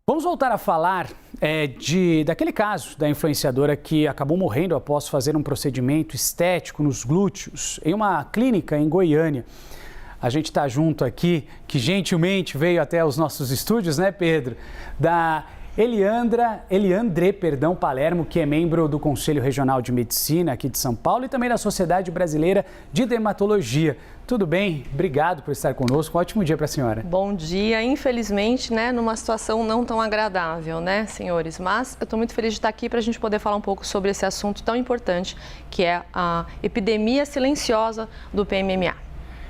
Vamos voltar a falar daquele caso da influenciadora que acabou morrendo após fazer um procedimento estético nos glúteos em uma clínica em Goiânia. A gente está junto aqui, que gentilmente veio até os nossos estúdios, né, Pedro? Da Eliandre Palermo, que é membro do Conselho Regional de Medicina aqui de São Paulo e também da Sociedade Brasileira de Dermatologia. Tudo bem? Obrigado por estar conosco. Um ótimo dia para a senhora. Bom dia. Infelizmente, numa situação não tão agradável, senhores? Mas eu estou muito feliz de estar aqui para a gente poder falar um pouco sobre esse assunto tão importante, que é a epidemia silenciosa do PMMA.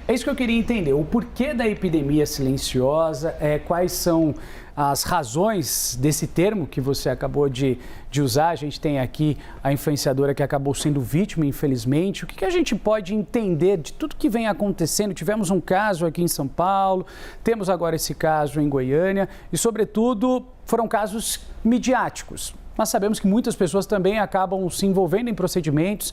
É isso que eu queria entender, o porquê da epidemia silenciosa, quais são as razões desse termo que você acabou de usar. A gente tem aqui a influenciadora que acabou sendo vítima, infelizmente. O que a gente pode entender de tudo que vem acontecendo? Tivemos um caso aqui em São Paulo, temos agora esse caso em Goiânia e, sobretudo, foram casos midiáticos. Nós sabemos que muitas pessoas também acabam se envolvendo em procedimentos,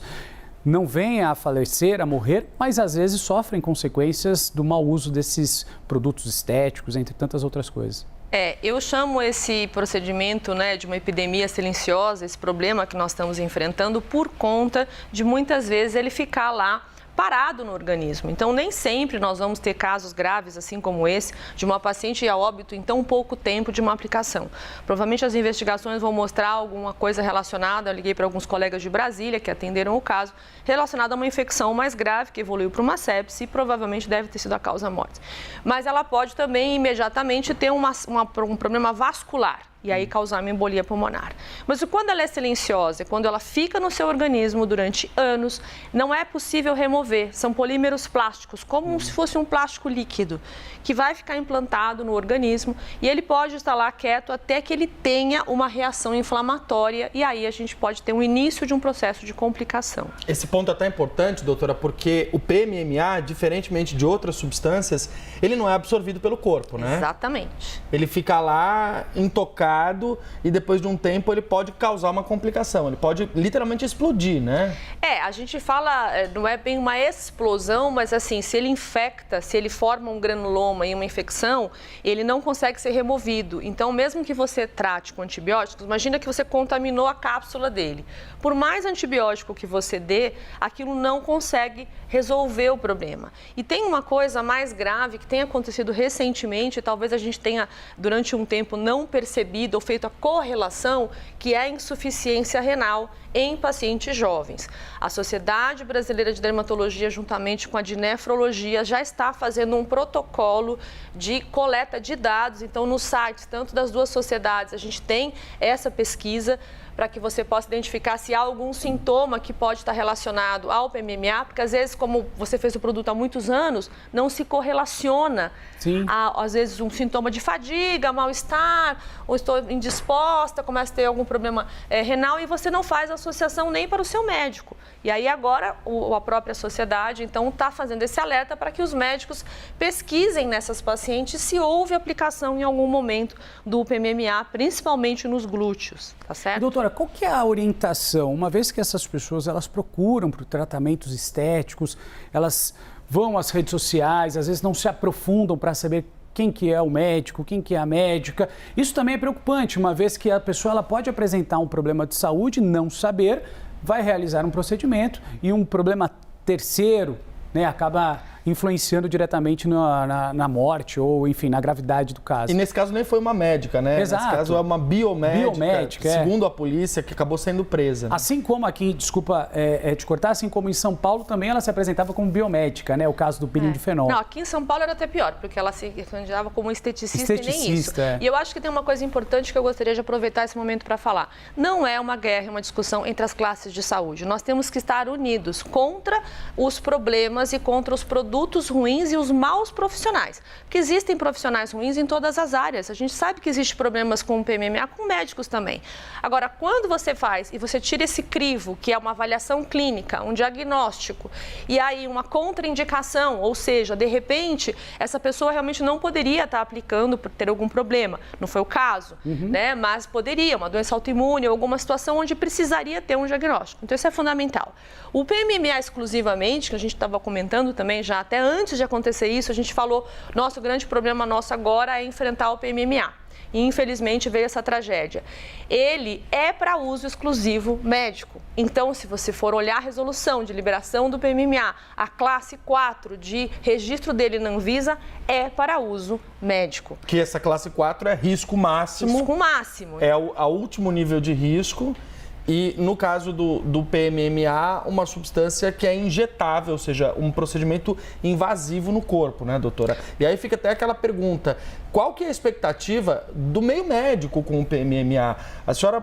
não vêm a falecer, a morrer, mas às vezes sofrem consequências do mau uso desses produtos estéticos, entre tantas outras coisas. Eu chamo esse procedimento de uma epidemia silenciosa, esse problema que nós estamos enfrentando, por conta de muitas vezes ele ficar lá parado no organismo. Então, nem sempre nós vamos ter casos graves, assim como esse, de uma paciente a óbito em tão pouco tempo de uma aplicação. Provavelmente as investigações vão mostrar alguma coisa relacionada, eu liguei para alguns colegas de Brasília que atenderam o caso, relacionada a uma infecção mais grave que evoluiu para uma sepse e provavelmente deve ter sido a causa-morte. Mas ela pode também imediatamente ter um problema vascular e aí causar uma embolia pulmonar. Mas quando ela é silenciosa, quando ela fica no seu organismo durante anos, não é possível remover. São polímeros plásticos, como se fosse um plástico líquido, que vai ficar implantado no organismo e ele pode estar lá quieto até que ele tenha uma reação inflamatória e aí a gente pode ter um início de um processo de complicação. Esse ponto é até importante, doutora, porque o PMMA, diferentemente de outras substâncias, ele não é absorvido pelo corpo, né? Exatamente. Ele fica lá intocado e depois de um tempo ele pode causar uma complicação, ele pode literalmente explodir, né? A gente fala, não é bem uma explosão, mas assim, se ele infecta, se ele forma um granuloma e uma infecção, ele não consegue ser removido. Então, mesmo que você trate com antibióticos, imagina que você contaminou a cápsula dele. Por mais antibiótico que você dê, aquilo não consegue resolver o problema. E tem uma coisa mais grave que tem acontecido recentemente, talvez a gente tenha durante um tempo não percebido ou feito a correlação, que é a insuficiência renal em pacientes jovens. A Sociedade Brasileira de Dermatologia, juntamente com a de Nefrologia, já está fazendo um protocolo de coleta de dados. Então, nos sites, tanto das duas sociedades, a gente tem essa pesquisa para que você possa identificar se há algum sintoma que pode estar relacionado ao PMMA, porque às vezes, como você fez o produto há muitos anos, não se correlaciona. Sim. Às vezes um sintoma de fadiga, mal-estar, ou estou indisposta, começa a ter algum problema renal e você não faz associação nem para o seu médico. E aí agora a própria sociedade, então, está fazendo esse alerta para que os médicos pesquisem nessas pacientes se houve aplicação em algum momento do PMMA, principalmente nos glúteos, tá certo? Doutora, qual que é a orientação? Uma vez que essas pessoas elas procuram por tratamentos estéticos, elas vão às redes sociais, às vezes não se aprofundam para saber quem que é o médico, quem que é a médica. Isso também é preocupante, uma vez que a pessoa ela pode apresentar um problema de saúde, não saber, vai realizar um procedimento e um problema terceiro, acaba influenciando diretamente na morte ou, enfim, na gravidade do caso. E nesse caso nem foi uma médica, né? Exato. Nesse caso é uma biomédica, segundo a polícia, que acabou sendo presa. Assim como aqui, desculpa te cortar, assim como em São Paulo também ela se apresentava como biomédica, né? O caso do pilinidifenol. Não, aqui em São Paulo era até pior, porque ela se candidava como esteticista e nem isso. E eu acho que tem uma coisa importante que eu gostaria de aproveitar esse momento para falar. Não é uma guerra, é uma discussão entre as classes de saúde. Nós temos que estar unidos contra os problemas e contra os produtos ruins e os maus profissionais. Porque existem profissionais ruins em todas as áreas. A gente sabe que existem problemas com o PMMA, com médicos também. Agora, quando você faz e você tira esse crivo, que é uma avaliação clínica, um diagnóstico, e aí uma contraindicação, ou seja, de repente, essa pessoa realmente não poderia estar aplicando por ter algum problema. Não foi o caso, né? Mas poderia, uma doença autoimune ou alguma situação onde precisaria ter um diagnóstico. Então, isso é fundamental. O PMMA exclusivamente, que a gente estava comentando também já Até antes de acontecer isso, a gente falou, nosso grande problema nosso agora é enfrentar o PMMA. E infelizmente veio essa tragédia. Ele é para uso exclusivo médico. Então, se você for olhar a resolução de liberação do PMMA, a classe 4 de registro dele na Anvisa é para uso médico. Que essa classe 4 é risco máximo. Risco máximo. É o último nível de risco. E no caso do PMMA, uma substância que é injetável, ou seja, um procedimento invasivo no corpo, né, doutora? E aí fica até aquela pergunta, qual que é a expectativa do meio médico com o PMMA? A senhora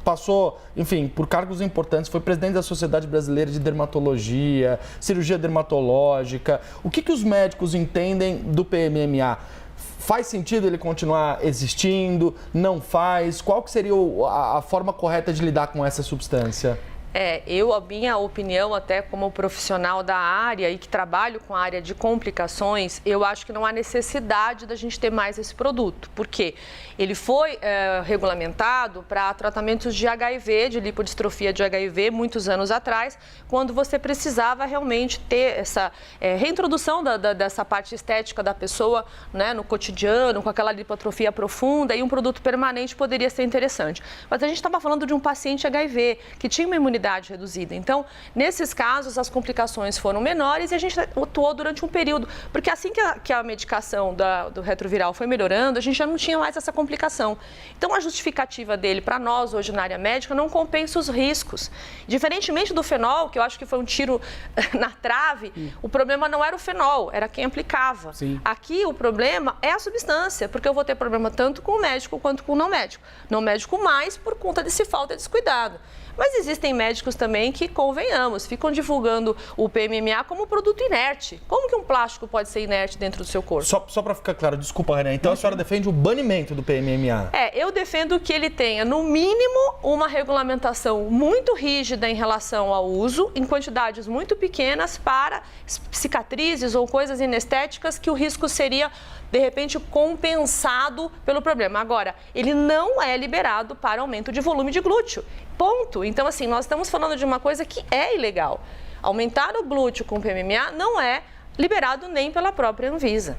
passou, enfim, por cargos importantes, foi presidente da Sociedade Brasileira de Dermatologia, cirurgia dermatológica. O que os médicos entendem do PMMA? Faz sentido ele continuar existindo? Não faz? Qual que seria a forma correta de lidar com essa substância? A minha opinião, até como profissional da área e que trabalho com a área de complicações, eu acho que não há necessidade da gente ter mais esse produto. Por quê? Ele foi regulamentado para tratamentos de HIV, de lipodistrofia de HIV, muitos anos atrás, quando você precisava realmente ter essa reintrodução dessa parte estética da pessoa, né, no cotidiano, com aquela lipotrofia profunda, e um produto permanente poderia ser interessante. Mas a gente estava falando de um paciente HIV que tinha uma imunidade reduzida. Então, nesses casos, as complicações foram menores e a gente atuou durante um período. Porque assim que a medicação do retroviral foi melhorando, a gente já não tinha mais essa complicação. Então, a justificativa dele para nós, hoje na área médica, não compensa os riscos. Diferentemente do fenol, que eu acho que foi um tiro na trave, o problema não era o fenol, era quem aplicava. Sim. Aqui, o problema é a substância, porque eu vou ter problema tanto com o médico quanto com o não médico. Não médico mais por conta desse falta de descuidado. Mas existem médicos também que, convenhamos, ficam divulgando o PMMA como produto inerte. Como que um plástico pode ser inerte dentro do seu corpo? Só para ficar claro, desculpa, René, então a senhora defende o banimento do PMMA? Eu defendo que ele tenha, no mínimo, uma regulamentação muito rígida em relação ao uso, em quantidades muito pequenas, para cicatrizes ou coisas inestéticas que o risco seria, de repente, compensado pelo problema. Agora, ele não é liberado para aumento de volume de glúteo. Ponto. Então, assim, nós estamos falando de uma coisa que é ilegal. Aumentar o glúteo com PMMA não é liberado nem pela própria Anvisa.